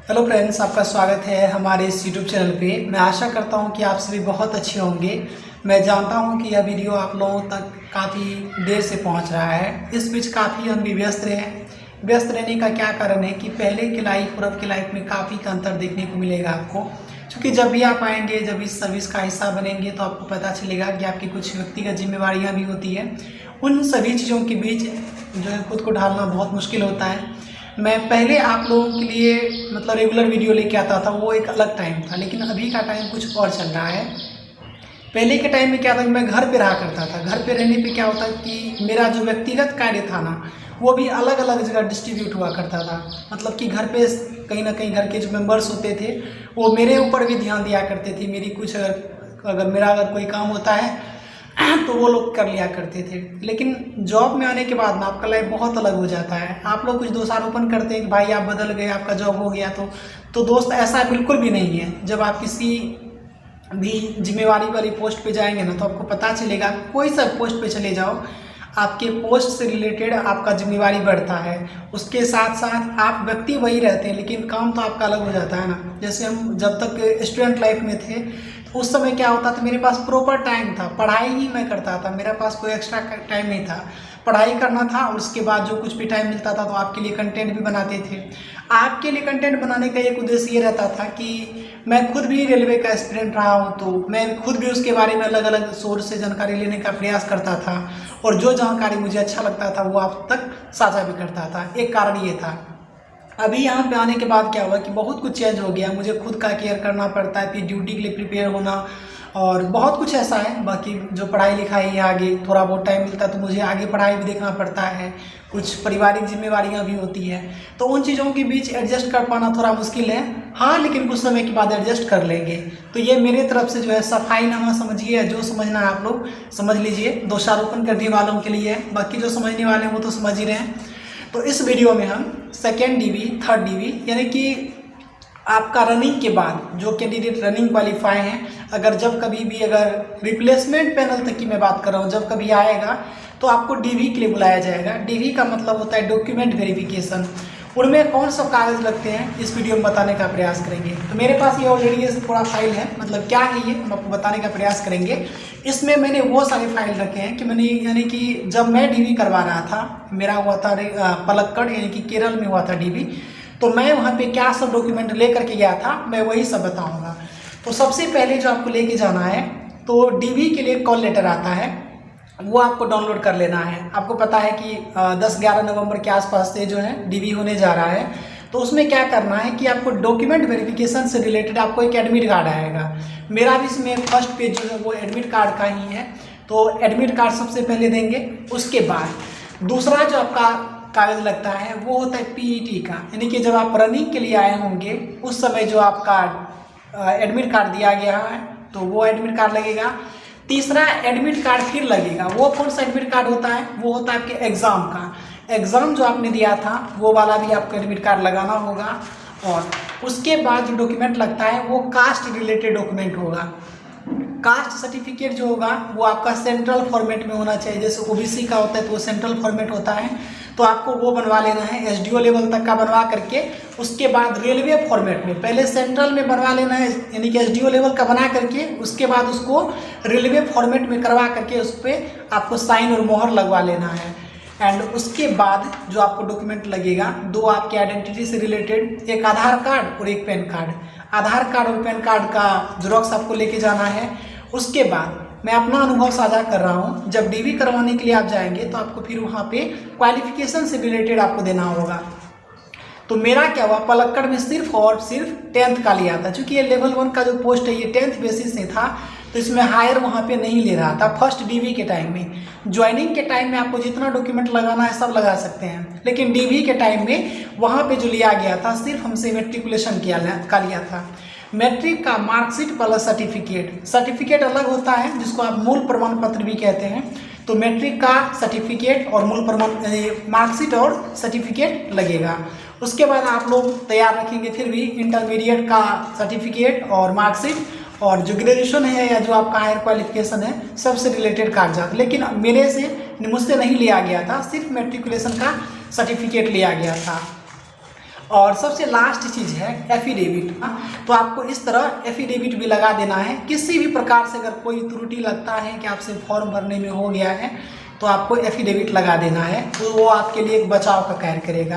Hello friends, आपका स्वागत है हमारे इस यूट्यूब चैनल पे। मैं आशा करता हूँ कि आप सभी बहुत अच्छे होंगे। मैं जानता हूँ कि यह वीडियो आप लोगों तक काफ़ी देर से पहुँच रहा है। इस बीच काफ़ी हम भी व्यस्त रहे। व्यस्त रहने का क्या कारण है कि पहले की लाइफ और अब की लाइफ में काफ़ी का अंतर देखने को मिलेगा आपको। क्योंकि जब भी आप आएंगे, जब इस सर्विस का हिस्सा बनेंगे तो आपको पता चलेगा कि आपकी कुछ व्यक्तिगत जिम्मेवारियाँ भी होती है। उन सभी चीज़ों के बीच जो है खुद को ढालना बहुत मुश्किल होता है। मैं पहले आप लोगों के लिए रेगुलर वीडियो लेके आता था, वो एक अलग टाइम था। लेकिन अभी का टाइम कुछ और चल रहा है। पहले के टाइम में क्या था कि मैं घर पे रहा करता था। घर पे रहने पे क्या होता कि मेरा जो व्यक्तिगत कार्य था ना, वो भी अलग अलग जगह डिस्ट्रीब्यूट हुआ करता था। मतलब कि घर पे कहीं ना कहीं घर के जो मेंबर्स होते थे वो मेरे ऊपर भी ध्यान दिया करते थे। मेरी कुछ अगर कोई काम होता है तो वो लोग कर लिया करते थे। लेकिन जॉब में आने के बाद ना आपका लाइफ बहुत अलग हो जाता है। आप लोग कुछ दोषारोपण करते हैं कि भाई आप बदल गए, आपका जॉब हो गया। तो दोस्त, ऐसा बिल्कुल भी नहीं है। जब आप किसी भी जिम्मेवारी वाली पोस्ट पे जाएंगे ना, तो आपको पता चलेगा। कोई सा पोस्ट पे चले जाओ, आपके पोस्ट से रिलेटेड आपका जिम्मेवारी बढ़ता है। उसके साथ साथ आप व्यक्ति वही रहते हैं, लेकिन काम तो आपका अलग हो जाता है ना। जैसे हम जब तक स्टूडेंट लाइफ में थे तो उस समय क्या होता था, मेरे पास प्रॉपर टाइम था, पढ़ाई ही मैं करता था। मेरे पास कोई एक्स्ट्रा टाइम नहीं था, पढ़ाई करना था। और उसके बाद जो कुछ भी टाइम मिलता था तो आपके लिए कंटेंट भी बनाते थे। आपके लिए कंटेंट बनाने का एक उद्देश्य ये रहता था कि मैं खुद भी रेलवे का एस्पिरेंट रहा हूँ, तो मैं खुद भी उसके बारे में अलग अलग सोर्स से जानकारी लेने का प्रयास करता था। और जो जानकारी मुझे अच्छा लगता था वो आप तक साझा भी करता था। एक कारण ये था। अभी यहाँ पे आने के बाद क्या हुआ कि बहुत कुछ चेंज हो गया। मुझे खुद का केयर करना पड़ता है, फिर ड्यूटी के लिए प्रिपेयर होना, और बहुत कुछ ऐसा है। बाकी जो पढ़ाई लिखाई है, आगे थोड़ा बहुत टाइम मिलता है तो मुझे आगे पढ़ाई भी देखना पड़ता है। कुछ पारिवारिक जिम्मेवारियाँ भी होती है, तो उन चीज़ों के बीच एडजस्ट कर पाना थोड़ा मुश्किल है। हाँ, लेकिन कुछ समय के बाद एडजस्ट कर लेंगे। तो ये मेरे तरफ से जो है सफाई नामा समझिए। जो समझना है आप लोग समझ लीजिए। दोषारोपण करने वालों के लिए है, बाकी जो समझने वाले हैं वो तो समझ ही रहे हैं। तो इस वीडियो में हम सेकेंड डीवी, थर्ड डीवी, यानी कि आपका रनिंग के बाद जो कैंडिडेट रनिंग क्वालिफाई हैं, अगर जब कभी भी अगर रिप्लेसमेंट पैनल तक की मैं बात कर रहा हूँ, जब कभी आएगा तो आपको डीवी के लिए बुलाया जाएगा। डीवी का मतलब होता है डॉक्यूमेंट वेरिफिकेशन। उनमें कौन सा कागज़ लगते हैं इस वीडियो में बताने का प्रयास करेंगे। तो मेरे पास ये ऑलरेडी ये पूरा फाइल है। मतलब क्या है ये, हम आपको बताने का प्रयास करेंगे। इसमें मैंने वो सारे फाइल रखे हैं कि मैंने, यानी कि जब मैं डीवी करवा रहा था, मेरा हुआ था पलक्कड़ यानी कि केरल में हुआ था डीवी, तो मैं वहाँ पे क्या सब डॉक्यूमेंट लेकर के गया था, मैं वही सब बताऊँगा। तो सबसे पहले जो आपको लेके जाना है, तो डीवी के लिए कॉल लेटर आता है, वो आपको डाउनलोड कर लेना है। आपको पता है कि 10-11 नवंबर के आसपास से जो है डीवी होने जा रहा है। तो उसमें क्या करना है कि आपको डॉक्यूमेंट वेरिफिकेशन से रिलेटेड आपको एक एडमिट कार्ड आएगा। मेरा भी इसमें फर्स्ट पेज जो है वो एडमिट कार्ड का ही है। तो एडमिट कार्ड सबसे पहले देंगे। उसके बाद दूसरा जो आपका कागज़ लगता है वो होता है पीईटी का, यानी कि जब आप रनिंग के लिए आए होंगे उस समय जो आपका एडमिट कार्ड दिया गया है तो वो एडमिट कार्ड लगेगा। तीसरा एडमिट कार्ड फिर लगेगा। वो कौन सा एडमिट कार्ड होता है, वो होता है आपके एग्ज़ाम का। एग्ज़ाम जो आपने दिया था वो वाला भी आपको एडमिट कार्ड लगाना होगा। और उसके बाद जो डॉक्यूमेंट लगता है वो कास्ट रिलेटेड डॉक्यूमेंट होगा। कास्ट सर्टिफिकेट जो होगा वो आपका सेंट्रल फॉर्मेट में होना चाहिए। जैसे ओबीसी का होता है तो वो सेंट्रल फॉर्मेट होता है, तो आपको वो बनवा लेना है। एसडीओ लेवल तक का बनवा करके उसके बाद रेलवे फॉर्मेट में पहले सेंट्रल में बनवा लेना है, यानी कि एसडीओ लेवल का बना करके उसके बाद उसको रेलवे फॉर्मेट में करवा करके उस पर आपको साइन और मोहर लगवा लेना है। एंड उसके बाद जो आपको डॉक्यूमेंट लगेगा, दो आपके आइडेंटिटी से रिलेटेड, एक आधार कार्ड और एक पैन कार्ड। आधार कार्ड और पैन कार्ड का जेरॉक्स आपको लेके जाना है। उसके बाद मैं अपना अनुभव साझा कर रहा हूँ, जब डीवी करवाने के लिए आप जाएंगे तो आपको फिर वहाँ पे क्वालिफिकेशन से रिलेटेड आपको देना होगा। तो मेरा क्या हुआ, पलक्कड़ में सिर्फ और सिर्फ 10th का लिया था। चूँकि ये लेवल 1 का जो पोस्ट है ये 10th बेसिस से था, तो इसमें हायर वहाँ पे नहीं ले रहा था। फर्स्ट डीवी के टाइम में, ज्वाइनिंग के टाइम में आपको जितना डॉक्यूमेंट लगाना है सब लगा सकते हैं, लेकिन डीवी के टाइम में वहाँ पे जो लिया गया था सिर्फ हमसे मेट्रिकुलेशन का लिया था। मैट्रिक का मार्कशीट प्लस सर्टिफिकेट अलग होता है, जिसको आप मूल प्रमाण पत्र भी कहते हैं। तो मैट्रिक का सर्टिफिकेट और मूल प्रमाण मार्कशीट और सर्टिफिकेट लगेगा। उसके बाद आप लोग तैयार रखेंगे फिर भी इंटरमीडिएट का सर्टिफिकेट और मार्कशीट, और जो ग्रेजुएशन है या जो आपका हायर क्वालिफिकेशन है सबसे रिलेटेड कागजात। लेकिन मुझसे नहीं लिया गया था, सिर्फ मेट्रिकुलेशन का सर्टिफिकेट लिया गया था। और सबसे लास्ट चीज़ है एफिडेविट। तो आपको इस तरह एफिडेविट भी लगा देना है। किसी भी प्रकार से अगर कोई त्रुटि लगता है कि आपसे फॉर्म भरने में हो गया है तो आपको एफिडेविट लगा देना है, तो वो आपके लिए एक बचाव का कार्य करेगा।